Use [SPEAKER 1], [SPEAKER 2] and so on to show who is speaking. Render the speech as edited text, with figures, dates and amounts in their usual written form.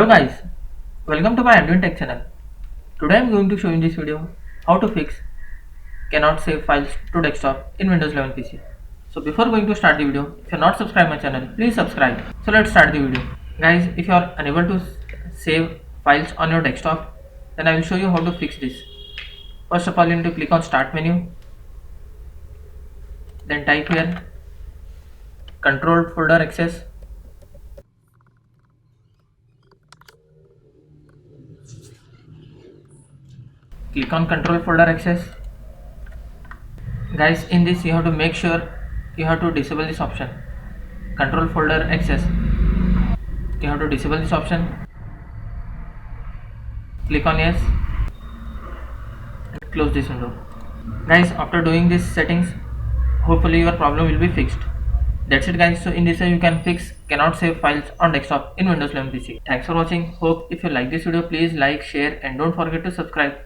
[SPEAKER 1] guys, welcome to my AndWin Tech channel. Today I am going to show you in this video how to fix cannot save files to desktop in Windows 11 PC. So before going to start the video, if you are not subscribed my channel, please subscribe. So let's start the video. Guys, if you are unable to save files on your desktop, then I will show you how to fix this. First of all, you need to click on Start menu, then type here Control Folder Access. Click on Control Folder Access. Guys, in this you have to make sure you have to disable this option, Control Folder Access. You have to disable this option. Click on yes and close this window. Guys, after doing these settings, hopefully your problem will be fixed. That's it guys. So in this way you can fix cannot save files on desktop in Windows 11 PC. Thanks for watching. Hope if you like this video, please like, share and don't forget to subscribe.